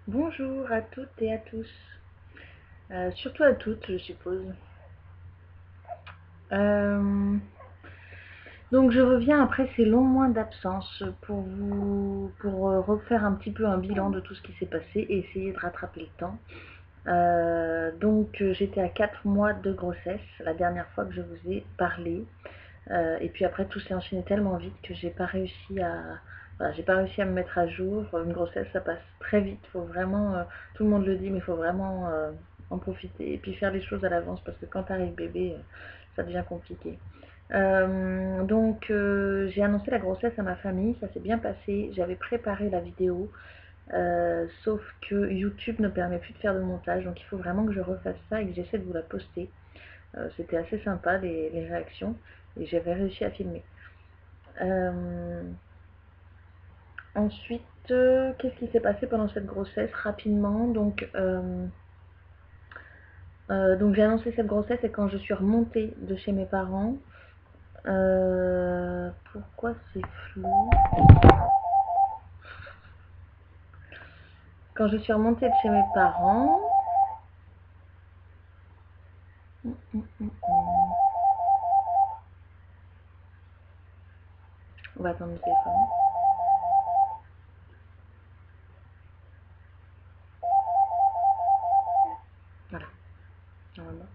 Bonjour à toutes et à tous, surtout à toutes je suppose. Donc je reviens après ces longs mois d'absence pour refaire un petit peu un bilan de tout ce qui s'est passé et essayer de rattraper le temps. J'étais à 4 mois de grossesse la dernière fois que je vous ai parlé. Et puis après tout s'est enchaîné tellement vite que j'ai pas réussi à voilà, j'ai pas réussi à me mettre à jour. Une grossesse ça passe très vite, faut vraiment tout le monde le dit mais il faut vraiment en profiter et puis faire les choses à l'avance parce que quand arrive bébé ça devient compliqué. J'ai annoncé la grossesse à ma famille, ça s'est bien passé, j'avais préparé la vidéo, sauf que YouTube ne permet plus de faire de montage, donc il faut vraiment que je refasse ça et que j'essaie de vous la poster. C'était assez sympa les réactions et j'avais réussi à filmer. Ensuite, qu'est-ce qui s'est passé pendant cette grossesse rapidement? Donc j'ai annoncé cette grossesse et quand je suis remontée de chez mes parents, pourquoi c'est flou? Quand je suis remontée de chez mes parents, on va attendre le téléphone. Voilà, normalement.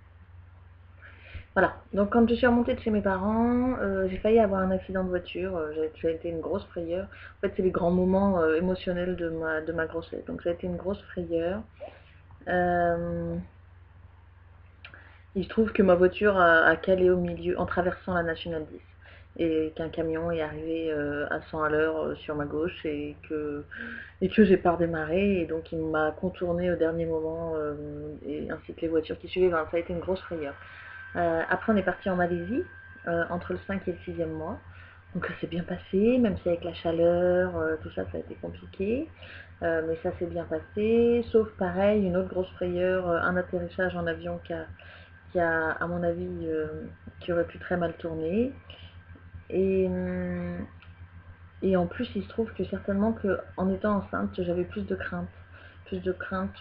Voilà, donc quand je suis remontée de chez mes parents, j'ai failli avoir un accident de voiture, ça a été une grosse frayeur. En fait, c'est les grands moments émotionnels de ma grossesse, donc ça a été une grosse frayeur. Il se trouve que ma voiture a calé au milieu en traversant la nationale 10 et qu'un camion est arrivé à 100 à l'heure sur ma gauche et que j'ai pas redémarré et donc il m'a contourné au dernier moment et ainsi que les voitures qui suivaient. Ben, ça a été une grosse frayeur. Après on est parti en Malaisie entre le 5 et le 6e mois. Donc ça s'est bien passé, même si avec la chaleur, tout ça, ça a été compliqué. Mais ça s'est bien passé, sauf pareil, une autre grosse frayeur, un atterrissage en avion qui a, à mon avis, qui aurait pu très mal tourner. Et, et en plus, il se trouve que certainement qu'en étant enceinte, j'avais plus de crainte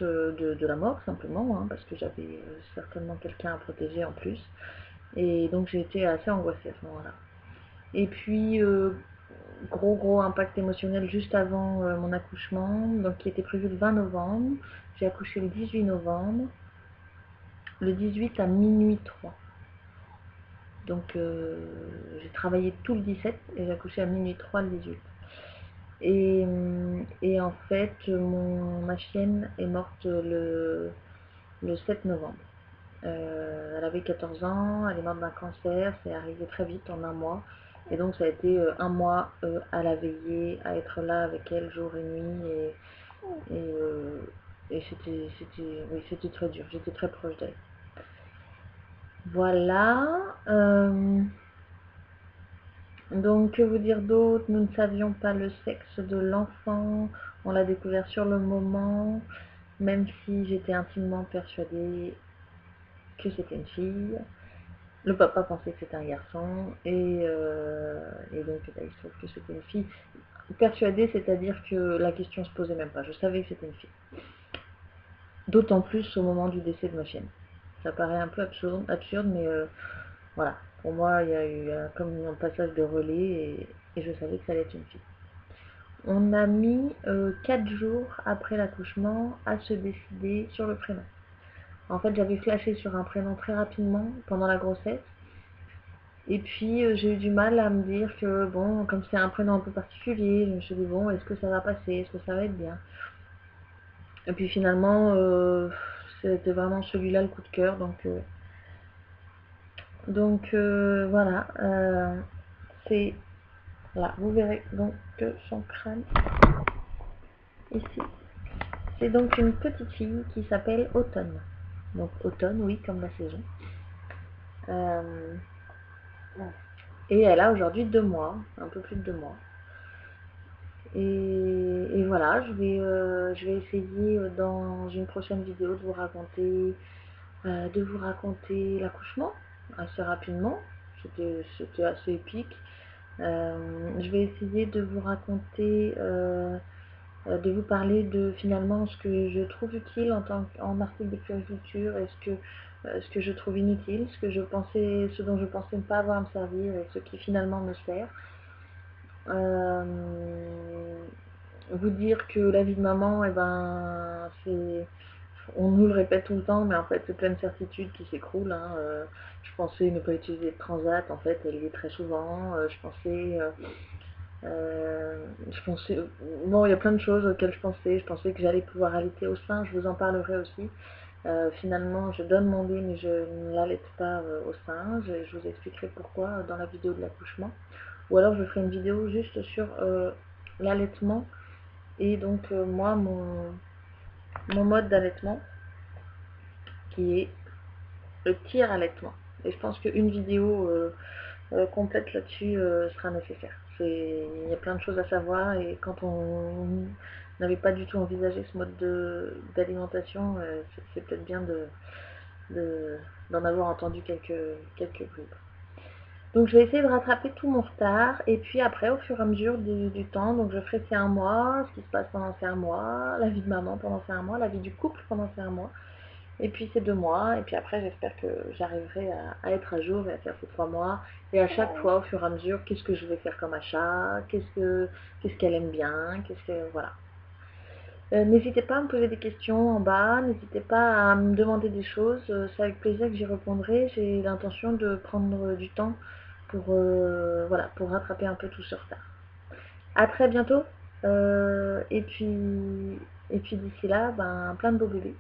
de la mort simplement, hein, parce que j'avais certainement quelqu'un à protéger en plus. Et donc j'ai été assez angoissée à ce moment-là. Et puis, gros impact émotionnel juste avant mon accouchement, donc qui était prévu le 20 novembre. J'ai accouché le 18 novembre, le 18 à minuit 3. Donc j'ai travaillé tout le 17 et j'ai accouché à minuit 3 le 18. Et en fait, ma chienne est morte le 7 novembre. Elle avait 14 ans, elle est morte d'un cancer, c'est arrivé très vite en un mois. Et donc ça a été un mois à la veiller, à être là avec elle jour et nuit. Et oui, c'était très dur, j'étais très proche d'elle. Voilà. Donc, que vous dire d'autre? Nous ne savions pas le sexe de l'enfant, on l'a découvert sur le moment, même si j'étais intimement persuadée que c'était une fille. Le papa pensait que c'était un garçon, et donc bah, il se trouve que c'était une fille. Persuadée, c'est-à-dire que la question se posait même pas, je savais que c'était une fille. D'autant plus au moment du décès de ma chienne. Ça paraît un peu absurde mais voilà. Pour moi, il y a eu comme un passage de relais et je savais que ça allait être une fille. On a mis 4 jours après l'accouchement à se décider sur le prénom. En fait, j'avais flashé sur un prénom très rapidement pendant la grossesse. Et puis, j'ai eu du mal à me dire que, bon, comme c'est un prénom un peu particulier, je me suis dit, bon, est-ce que ça va passer? Est-ce que ça va être bien? Et puis finalement, c'était vraiment celui-là le coup de cœur. Voilà, c'est là, vous verrez donc son crâne ici. C'est donc une petite fille qui s'appelle Automne. Donc automne, oui, comme la saison. Euh, et elle a aujourd'hui 2 mois, un peu plus de 2 mois. Et voilà, je vais essayer dans une prochaine vidéo de vous raconter l'accouchement assez rapidement. C'était assez épique. Je vais essayer de vous raconter de vous parler de finalement ce que je trouve utile en article de puériculture et ce que je trouve inutile, ce dont je pensais ne pas avoir à me servir et ce qui finalement me sert. Vous dire que la vie de maman, eh ben, on nous le répète tout le temps, mais en fait c'est plein de certitudes qui s'écroulent, hein. Je pensais ne pas utiliser de transat, en fait elle y est très souvent. Je pensais, bon, il y a plein de choses auxquelles je pensais que j'allais pouvoir allaiter au sein, je vous en parlerai aussi. Finalement, je donne mon lait, mais je ne l'allaite pas au sein. Je vous expliquerai pourquoi dans la vidéo de l'accouchement. Ou alors je ferai une vidéo juste sur l'allaitement et donc moi, mon mode d'allaitement qui est le tire-allaitement. Et je pense qu'une vidéo complète là-dessus sera nécessaire. Il y a plein de choses à savoir et quand on n'avait pas du tout envisagé ce mode d'alimentation, c'est peut-être bien d'en avoir entendu quelques bribes. Donc je vais essayer de rattraper tout mon retard et puis après au fur et à mesure du temps, donc je ferai ces 1 mois, ce qui se passe pendant ces 1 mois, la vie de maman pendant ces 1 mois, la vie du couple pendant ces 1 mois, et puis ces 2 mois, et puis après j'espère que j'arriverai à être à jour et à faire ces 3 mois, et à chaque fois au fur et à mesure, qu'est-ce que je vais faire comme achat, qu'est-ce qu'elle aime bien, voilà. N'hésitez pas à me poser des questions en bas, n'hésitez pas à me demander des choses, c'est avec plaisir que j'y répondrai. J'ai l'intention de prendre du temps voilà, pour rattraper un peu tout ce retard. À très bientôt, et puis d'ici là, ben, plein de beaux bébés.